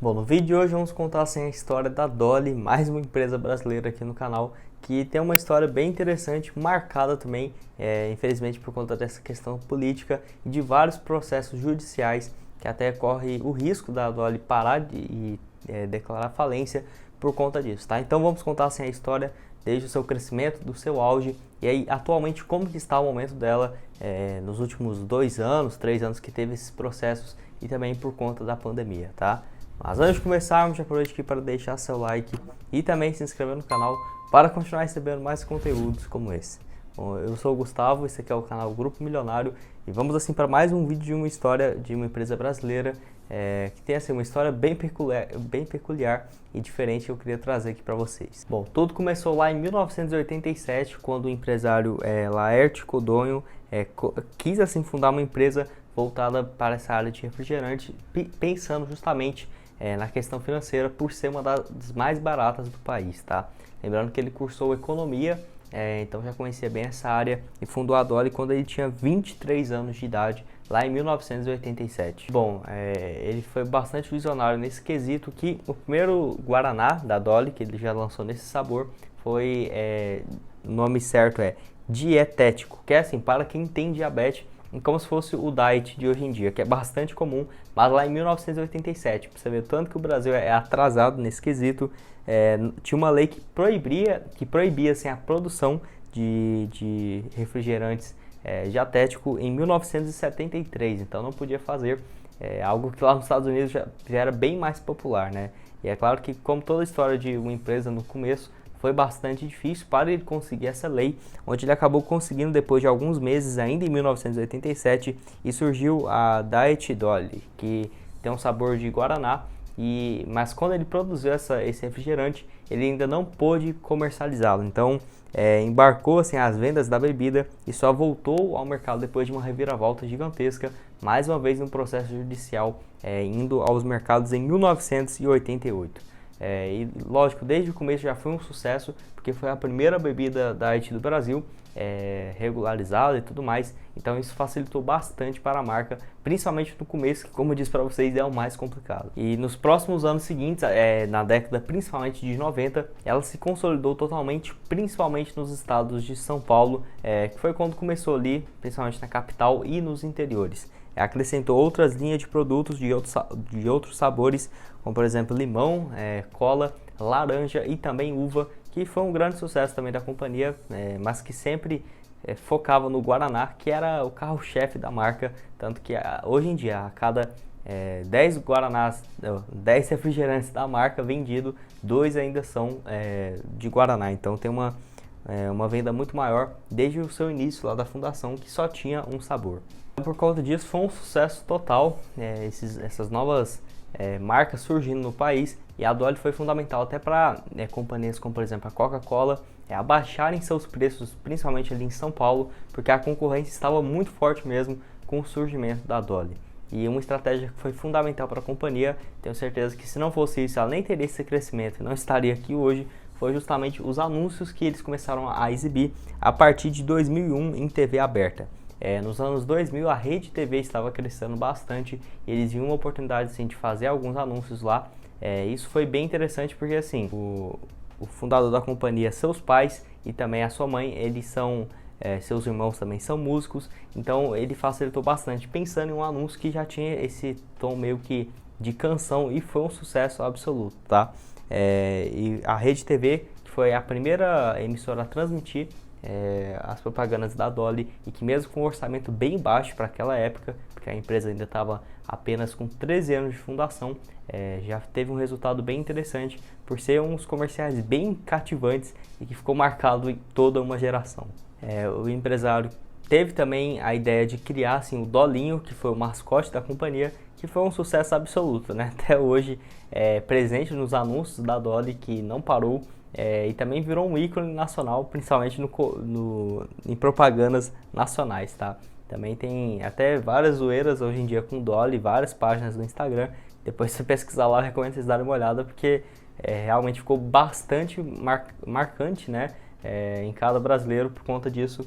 Bom, no vídeo de hoje vamos contar assim, a história da Dolly, mais uma empresa brasileira aqui no canal, que tem uma história bem interessante, marcada também, infelizmente por conta dessa questão política e de vários processos judiciais, que até corre o risco da Dolly parar de declarar falência por conta disso, tá? Então vamos contar assim, a história desde o seu crescimento, do seu auge, e aí atualmente como que está o momento dela nos últimos 2 anos, 3 anos que teve esses processos e também por conta da pandemia, tá? Mas antes de começarmos, já aproveite aqui para deixar seu like e também se inscrever no canal para continuar recebendo mais conteúdos como esse. Bom, eu sou o Gustavo, esse aqui é o canal Grupo Milionário e vamos assim para mais um vídeo de uma história de uma empresa brasileira que tem assim, uma história bem peculiar e diferente que eu queria trazer aqui para vocês. Bom, tudo começou lá em 1987, quando o empresário Laerte Codonho quis assim fundar uma empresa voltada para essa área de refrigerante, pensando justamente na questão financeira, por ser uma das mais baratas do país, tá? Lembrando que ele cursou economia, então já conhecia bem essa área e fundou a Dolly quando ele tinha 23 anos de idade, lá em 1987. Bom, ele foi bastante visionário nesse quesito, que o primeiro Guaraná da Dolly, que ele já lançou nesse sabor, foi, o nome certo é dietético, que é assim, para quem tem diabetes, como se fosse o diet de hoje em dia, que é bastante comum, mas lá em 1987, para você ver tanto que o Brasil é atrasado nesse quesito, tinha uma lei que proibia assim, a produção de refrigerantes dietético em 1973, então não podia fazer algo que lá nos Estados Unidos já era bem mais popular, né? E é claro que, como toda história de uma empresa no começo, foi bastante difícil para ele conseguir essa lei, onde ele acabou conseguindo depois de alguns meses, ainda em 1987, e surgiu a Diet Dolly, que tem um sabor de Guaraná, mas quando ele produziu esse refrigerante, ele ainda não pôde comercializá-lo, então embarcou assim, as vendas da bebida e só voltou ao mercado depois de uma reviravolta gigantesca, mais uma vez no processo judicial, indo aos mercados em 1988. E lógico, desde o começo já foi um sucesso, porque foi a primeira bebida da Haiti do Brasil, regularizada e tudo mais, então isso facilitou bastante para a marca, principalmente no começo, que como eu disse para vocês, é o mais complicado. E nos próximos anos seguintes, na década principalmente de 90, ela se consolidou totalmente, principalmente nos estados de São Paulo, que foi quando começou ali, principalmente na capital e nos interiores. Acrescentou outras linhas de produtos de outros sabores, como por exemplo limão, cola, laranja e também uva, que foi um grande sucesso também da companhia, mas que sempre focava no Guaraná, que era o carro-chefe da marca, tanto que hoje em dia a cada 10 Guaranás, 10 refrigerantes da marca vendido, 2 ainda são de Guaraná, então tem uma venda muito maior desde o seu início lá da fundação, que só tinha um sabor. Por conta disso foi um sucesso total, essas novas marcas surgindo no país, e a Dolly foi fundamental até para companhias como por exemplo a Coca-Cola abaixarem seus preços, principalmente ali em São Paulo, porque a concorrência estava muito forte mesmo com o surgimento da Dolly. E uma estratégia que foi fundamental para a companhia, tenho certeza que se não fosse isso ela nem teria esse crescimento e não estaria aqui hoje, foi justamente os anúncios que eles começaram a exibir a partir de 2001 em TV aberta. Nos anos 2000 a Rede TV estava crescendo bastante e eles viam uma oportunidade assim, de fazer alguns anúncios lá. Isso foi bem interessante porque assim, o fundador da companhia, seus pais e também a sua mãe, eles são, seus irmãos também são músicos, então ele facilitou bastante, pensando em um anúncio que já tinha esse tom meio que de canção e foi um sucesso absoluto, tá? E a Rede TV, que foi a primeira emissora a transmitir as propagandas da Dolly, e que mesmo com um orçamento bem baixo para aquela época, porque a empresa ainda estava apenas com 13 anos de fundação, já teve um resultado bem interessante por ser uns comerciais bem cativantes e que ficou marcado em toda uma geração. O empresário teve também a ideia de criar assim, o Dolinho, que foi o mascote da companhia, que foi um sucesso absoluto, né? Até hoje presente nos anúncios da Dolly, que não parou. E também virou um ícone nacional, principalmente em propagandas nacionais, tá? Também tem até várias zoeiras hoje em dia com Dolly, várias páginas no Instagram. Depois se você pesquisar lá, eu recomendo vocês darem uma olhada, porque realmente ficou bastante marcante, né? Em cada brasileiro por conta disso.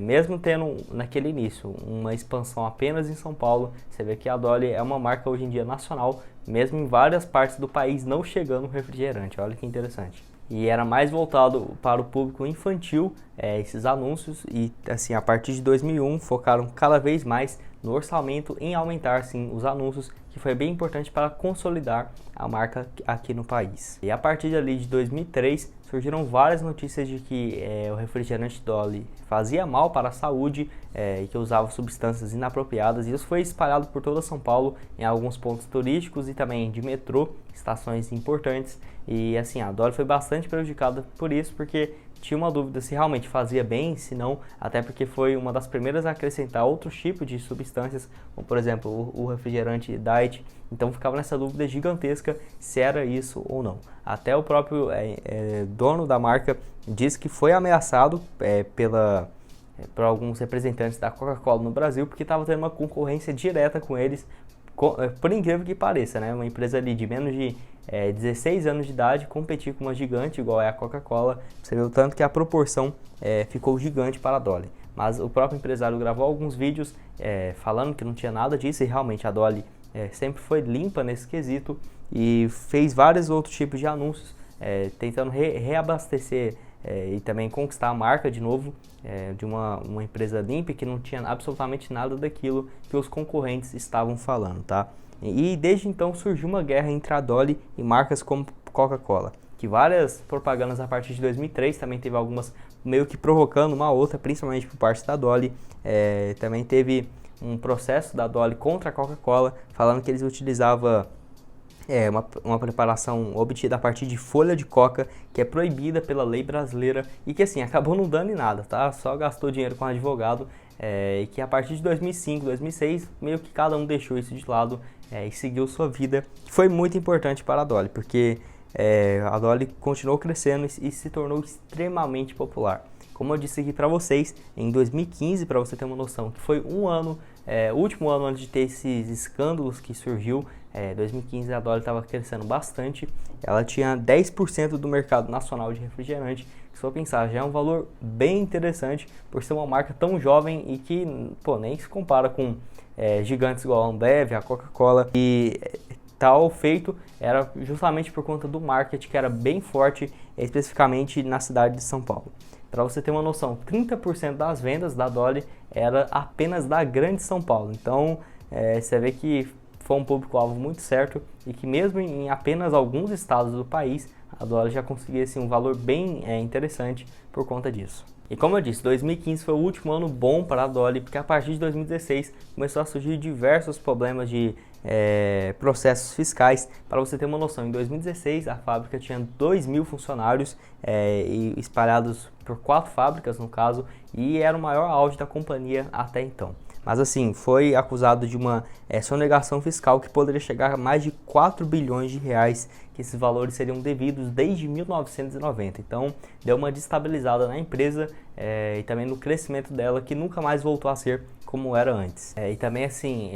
mesmo tendo naquele início uma expansão apenas em São Paulo, você vê que a Dolly é uma marca hoje em dia nacional, mesmo em várias partes do país não chegando refrigerante. Olha que interessante. E era mais voltado para o público infantil, esses anúncios, e assim, a partir de 2001 focaram cada vez mais no orçamento em aumentar sim os anúncios, que foi bem importante para consolidar a marca aqui no país. E a partir ali de 2003 surgiram várias notícias de que o refrigerante Dolly fazia mal para a saúde e que usava substâncias inapropriadas, e isso foi espalhado por toda São Paulo em alguns pontos turísticos e também de metrô, estações importantes. E assim, a Dolly foi bastante prejudicada por isso, porque tinha uma dúvida se realmente fazia bem, se não, até porque foi uma das primeiras a acrescentar outros tipos de substâncias, como por exemplo o refrigerante Diet. Então ficava nessa dúvida gigantesca se era isso ou não. Até o próprio dono da marca disse que foi ameaçado por alguns representantes da Coca-Cola no Brasil, porque estava tendo uma concorrência direta com eles, por incrível que pareça, né? Uma empresa ali de menos de 16 anos de idade competir com uma gigante igual é a Coca-Cola. Você vê o tanto que a proporção ficou gigante para a Dolly. Mas o próprio empresário gravou alguns vídeos falando que não tinha nada disso, e realmente a Dolly sempre foi limpa nesse quesito, e fez vários outros tipos de anúncios tentando reabastecer e também conquistar a marca de novo de uma empresa limpa, que não tinha absolutamente nada daquilo que os concorrentes estavam falando, tá? E desde então surgiu uma guerra entre a Dolly e marcas como Coca-Cola, que várias propagandas a partir de 2003, também teve algumas meio que provocando uma outra, principalmente por parte da Dolly. Também teve um processo da Dolly contra a Coca-Cola, falando que eles utilizavam uma preparação obtida a partir de folha de coca, que é proibida pela lei brasileira, e que assim, acabou não dando em nada, tá? Só gastou dinheiro com advogado, e que a partir de 2005, 2006, meio que cada um deixou isso de lado e seguiu sua vida, que foi muito importante para a Dolly, porque a Dolly continuou crescendo e se tornou extremamente popular. Como eu disse aqui para vocês, em 2015, para você ter uma noção, que foi um ano, o último ano antes de ter esses escândalos que surgiu, 2015 a Dolly estava crescendo bastante, ela tinha 10% do mercado nacional de refrigerante, que se for pensar, já é um valor bem interessante por ser uma marca tão jovem e que, pô, nem se compara com gigantes igual a Ambev, a Coca-Cola, e tal feito era justamente por conta do marketing que era bem forte, especificamente na cidade de São Paulo. Para você ter uma noção, 30% das vendas da Dolly era apenas da grande São Paulo. Então, você vê que foi um público-alvo muito certo, e que mesmo em apenas alguns estados do país, a Dolly já conseguia assim, um valor bem interessante por conta disso. E como eu disse, 2015 foi o último ano bom para a Dolly, porque a partir de 2016 começou a surgir diversos problemas de processos fiscais. Para você ter uma noção, em 2016 a fábrica tinha 2.000 funcionários e espalhados por 4 fábricas no caso, e era o maior auge da companhia até então. Mas assim, foi acusado de uma sonegação fiscal que poderia chegar a mais de 4 bilhões de reais, que esses valores seriam devidos desde 1990. Então, deu uma destabilizada na empresa e também no crescimento dela, que nunca mais voltou a ser como era antes. E também assim,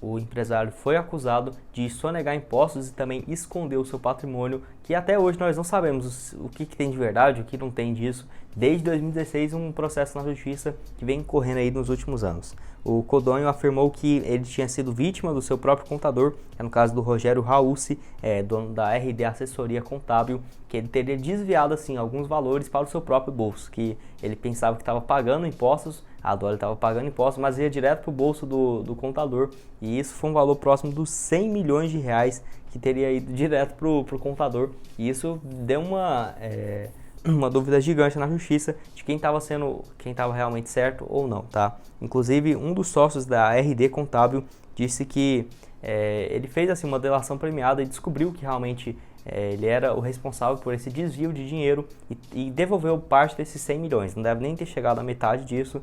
o empresário foi acusado de sonegar impostos e também esconder o seu patrimônio, que até hoje nós não sabemos o que tem de verdade, o que não tem disso. Desde 2016, um processo na justiça que vem correndo aí nos últimos anos. O Codonho afirmou que ele tinha sido vítima do seu próprio contador, que é no caso do Rogério Raussi, dono da RD Assessoria Contábil, que ele teria desviado assim alguns valores para o seu próprio bolso, que ele pensava que estava pagando impostos, a Dolly estava pagando impostos, mas ia direto para o bolso do contador, e isso foi um valor próximo dos 100 milhões de reais que teria ido direto para o contador, e isso deu uma dúvida gigante na justiça de quem estava realmente certo ou não, tá? Inclusive, um dos sócios da RD Contábil disse que ele fez assim uma delação premiada e descobriu que realmente ele era o responsável por esse desvio de dinheiro e devolveu parte desses 100 milhões. Não deve nem ter chegado a metade disso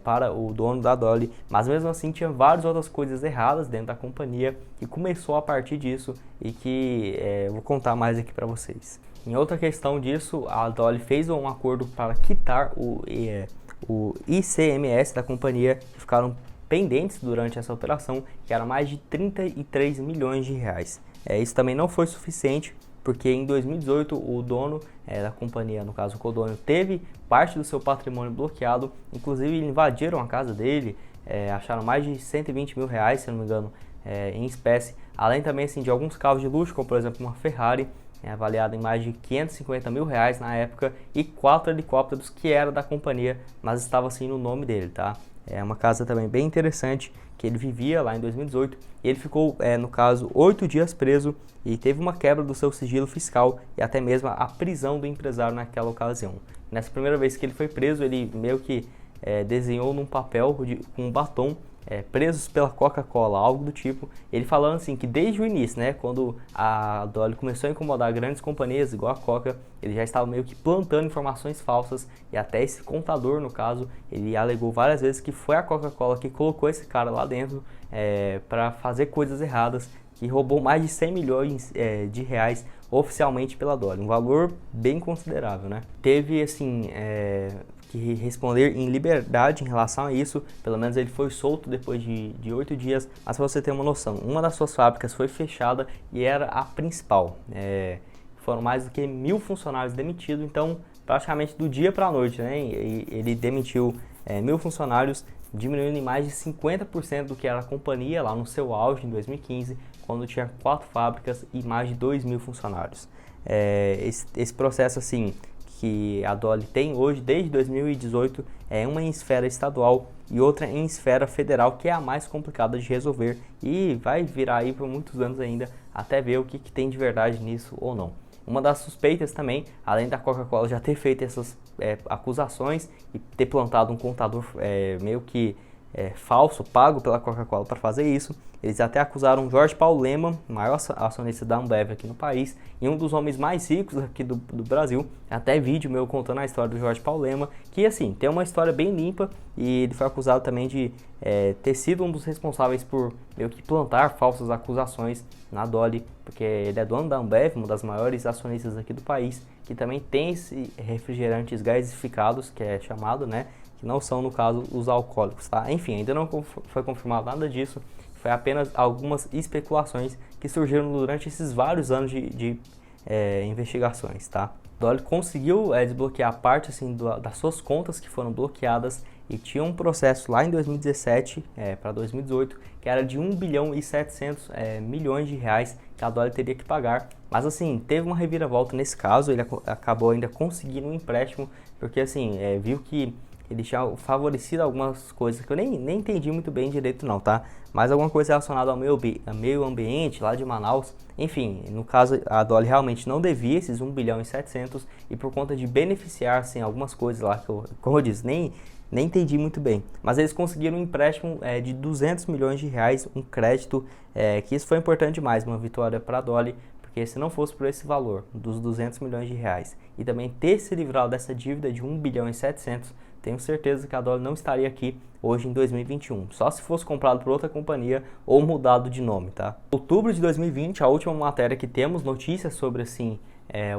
para o dono da Dolly, mas mesmo assim tinha várias outras coisas erradas dentro da companhia que começou a partir disso e que eu vou contar mais aqui para vocês. Em outra questão disso, a Dolly fez um acordo para quitar o ICMS da companhia, que ficaram pendentes durante essa operação, que era mais de 33 milhões de reais. Isso também não foi suficiente, porque em 2018 o dono da companhia, no caso o Codogno, teve parte do seu patrimônio bloqueado, inclusive invadiram a casa dele, acharam mais de 120 mil reais, se não me engano, em espécie, além também assim, de alguns carros de luxo, como por exemplo uma Ferrari, avaliada em mais de 550 mil reais na época, e 4 helicópteros que era da companhia, mas estava assim no nome dele, tá? É uma casa também bem interessante, que ele vivia lá em 2018, e ele ficou, no caso, 8 dias preso, e teve uma quebra do seu sigilo fiscal, e até mesmo a prisão do empresário naquela ocasião. Nessa primeira vez que ele foi preso, ele meio que desenhou num papel com um batom, presos pela Coca-Cola, algo do tipo. Ele falando assim que desde o início, né, quando a Dolly começou a incomodar grandes companhias igual a Coca, ele já estava meio que plantando informações falsas, e até esse contador, no caso, ele alegou várias vezes que foi a Coca-Cola que colocou esse cara lá dentro para fazer coisas erradas, que roubou mais de 100 milhões de reais oficialmente pela Dolly, um valor bem considerável, né? Teve assim que responder em liberdade em relação a isso, pelo menos ele foi solto depois de 8 dias, mas para você ter uma noção, uma das suas fábricas foi fechada e era a principal, foram mais do que 1.000 funcionários demitidos, então praticamente do dia para a noite, né, ele demitiu 1.000 funcionários, diminuindo em mais de 50% do que era a companhia lá no seu auge em 2015, quando tinha 4 fábricas e mais de 2.000 funcionários. Esse processo assim que a Dolly tem hoje, desde 2018, é uma em esfera estadual e outra em esfera federal, que é a mais complicada de resolver e vai virar aí por muitos anos ainda, até ver o que tem de verdade nisso ou não. Uma das suspeitas também, além da Coca-Cola já ter feito essas acusações e ter plantado um contador meio que falso, pago pela Coca-Cola para fazer isso, eles até acusaram Jorge Paulo Lemann, maior acionista da Ambev aqui no país, e um dos homens mais ricos aqui do Brasil. Até vídeo meu contando a história do Jorge Paulo Lemann, que assim, tem uma história bem limpa, e ele foi acusado também de ter sido um dos responsáveis por meio que plantar falsas acusações na Dolly, porque ele é dono da Ambev, uma das maiores acionistas aqui do país, que também tem esse refrigerantes gasificados, que é chamado, né, que não são, no caso, os alcoólicos, tá? Enfim, ainda não foi confirmado nada disso, foi apenas algumas especulações que surgiram durante esses vários anos de investigações, tá? Dolly conseguiu desbloquear parte assim, das suas contas que foram bloqueadas, e tinha um processo lá em 2017 para 2018 que era de 1 bilhão e 700 milhões de reais que a Dolly teria que pagar, mas assim, teve uma reviravolta nesse caso, ele acabou ainda conseguindo um empréstimo, porque assim, viu que ele tinha favorecido algumas coisas que eu nem entendi muito bem direito não, tá? Mas alguma coisa relacionada ao meio ambiente lá de Manaus. Enfim, no caso a Dolly realmente não devia esses 1 bilhão e 700, e por conta de beneficiar assim, algumas coisas lá que eu, como eu disse, nem entendi muito bem. Mas eles conseguiram um empréstimo de 200 milhões de reais, um crédito, que isso foi importante demais, uma vitória para a Dolly, porque se não fosse por esse valor, dos 200 milhões de reais, e também ter se livrado dessa dívida de 1 bilhão e 700, tenho certeza que a Dolly não estaria aqui hoje em 2021, só se fosse comprado por outra companhia ou mudado de nome, tá? Outubro de 2020, a última matéria que temos notícias sobre assim,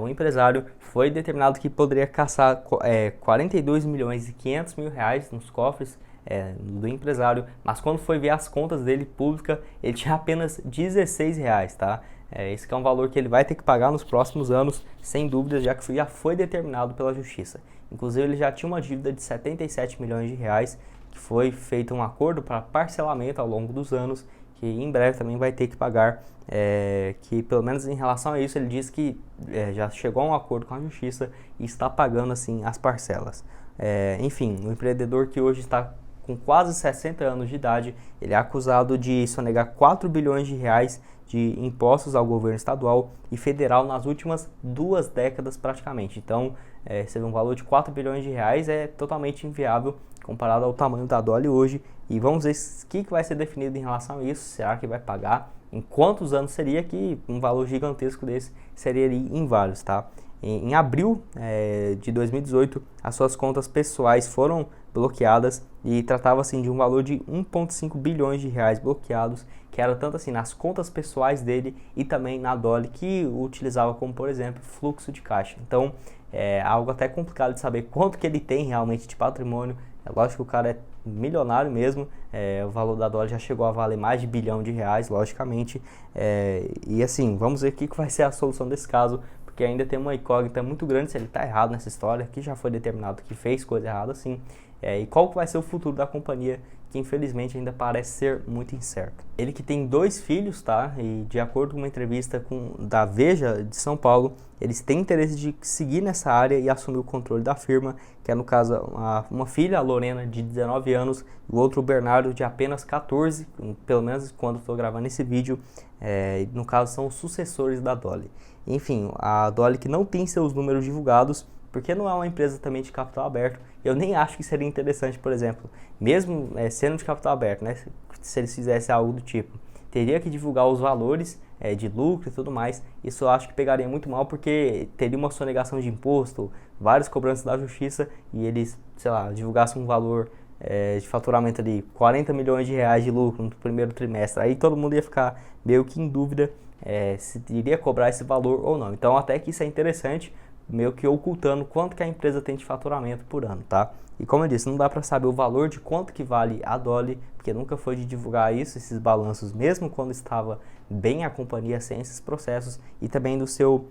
o empresário, foi determinado que poderia caçar 42 milhões e 500 mil reais nos cofres do empresário, mas quando foi ver as contas dele pública, ele tinha apenas 16 reais, tá? Esse que é um valor que ele vai ter que pagar nos próximos anos, sem dúvida, já que já foi determinado pela justiça. Inclusive, ele já tinha uma dívida de 77 milhões de reais, que foi feito um acordo para parcelamento ao longo dos anos, que em breve também vai ter que pagar, que pelo menos em relação a isso, ele diz que já chegou a um acordo com a justiça e está pagando assim as parcelas. Enfim, o empreendedor que hoje está com quase 60 anos de idade, ele é acusado de sonegar 4 bilhões de reais de impostos ao governo estadual e federal nas últimas 2 décadas praticamente. Então, você vê um valor de 4 bilhões de reais é totalmente inviável comparado ao tamanho da Dolly hoje. E vamos ver o que vai ser definido em relação a isso. Será que vai pagar? Em quantos anos seria que um valor gigantesco desse seria ali em vários, tá? Em abril de 2018, as suas contas pessoais foram bloqueadas e tratava-se de um valor de 1,5 bilhões de reais bloqueados, que era tanto assim nas contas pessoais dele e também na Dolly, que utilizava como, por exemplo, fluxo de caixa. Então, é algo até complicado de saber quanto que ele tem realmente de patrimônio. É lógico que o cara é milionário mesmo, o valor da Dolly já chegou a valer mais de R$ 1 bilhão, logicamente, e assim, vamos ver o que vai ser a solução desse caso, porque ainda tem uma incógnita muito grande se ele está errado nessa história, que já foi determinado que fez coisa errada, sim, e qual que vai ser o futuro da companhia, que infelizmente ainda parece ser muito incerto. Ele que tem 2 filhos, tá? E de acordo com uma entrevista da Veja de São Paulo, eles têm interesse de seguir nessa área e assumir o controle da firma, que é no caso uma filha, a Lorena, de 19 anos, e o outro, o Bernardo, de apenas 14, pelo menos quando estou gravando esse vídeo, no caso são os sucessores da Dolly. Enfim, a Dolly que não tem seus números divulgados, porque não é uma empresa também de capital aberto, eu nem acho que seria interessante, por exemplo, mesmo sendo de capital aberto, né, se eles fizessem algo do tipo, teria que divulgar os valores de lucro e tudo mais, isso eu acho que pegaria muito mal, porque teria uma sonegação de imposto, várias cobranças da justiça, e eles, sei lá, divulgassem um valor de faturamento de 40 milhões de reais de lucro no primeiro trimestre, aí todo mundo ia ficar meio que em dúvida se iria cobrar esse valor ou não. Então até que isso é interessante, meio que ocultando quanto que a empresa tem de faturamento por ano, tá? E como eu disse, não dá para saber o valor de quanto que vale a Dolly, porque nunca foi de divulgar isso, esses balanços, mesmo quando estava bem a companhia sem esses processos, e também do seu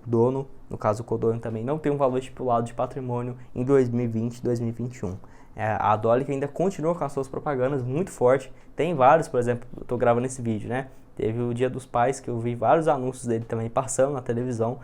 dono, no caso o Codorno também não tem um valor estipulado de patrimônio em 2020 e 2021. A Dolly que ainda continua com as suas propagandas muito forte, tem vários, por exemplo, eu tô gravando esse vídeo, né? Teve o Dia dos Pais, que eu vi vários anúncios dele também passando na televisão.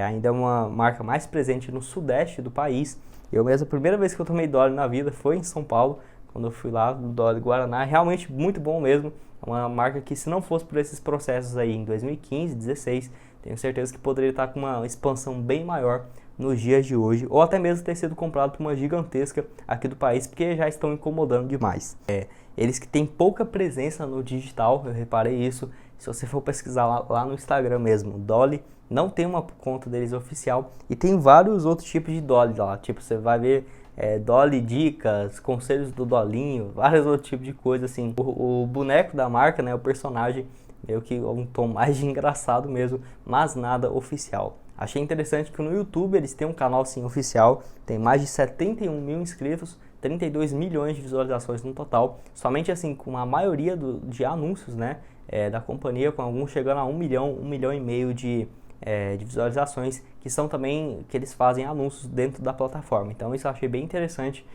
Ainda é uma marca mais presente no sudeste do país. Eu mesmo, a primeira vez que eu tomei Dolly na vida foi em São Paulo, quando eu fui lá, do Dolly Guaraná. Realmente muito bom mesmo. É uma marca que, se não fosse por esses processos aí em 2015, 2016, tenho certeza que poderia estar com uma expansão bem maior nos dias de hoje, ou até mesmo ter sido comprado por uma gigantesca aqui do país, porque já estão incomodando demais. Eles que têm pouca presença no digital, eu reparei isso. Se você for pesquisar lá no Instagram mesmo, Dolly não tem uma conta deles oficial, e tem vários outros tipos de Dolly lá, tipo, você vai ver Dolly Dicas, Conselhos do Dolinho, vários outros tipos de coisa assim. O boneco da marca, né, o personagem, meio que um tom mais de engraçado mesmo, mas nada oficial. Achei interessante que no YouTube eles têm um canal sim oficial, tem mais de 71 mil inscritos, 32 milhões de visualizações no total, somente assim com a maioria de anúncios, né, da companhia, com alguns chegando a 1 milhão, 1 milhão e meio de visualizações, que são também que eles fazem anúncios dentro da plataforma. Então isso eu achei bem interessante,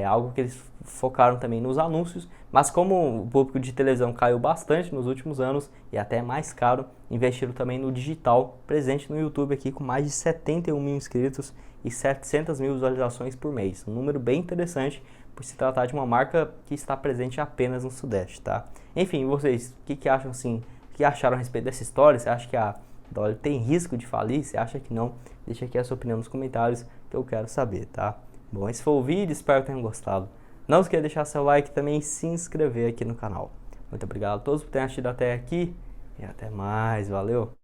algo que eles focaram também nos anúncios, mas como o público de televisão caiu bastante nos últimos anos e até é mais caro, investiram também no digital, presente no YouTube aqui com mais de 71 mil inscritos e 700 mil visualizações por mês. Um número bem interessante por se tratar de uma marca que está presente apenas no Sudeste, tá? Enfim, vocês, o que acham assim, o que acharam a respeito dessa história? Você acha que a Dolly tem risco de falir? Você acha que não? Deixa aqui a sua opinião nos comentários que eu quero saber, tá? Bom, esse foi o vídeo, espero que tenham gostado. Não esqueça de deixar seu like também e se inscrever aqui no canal. Muito obrigado a todos por terem assistido até aqui e até mais, valeu!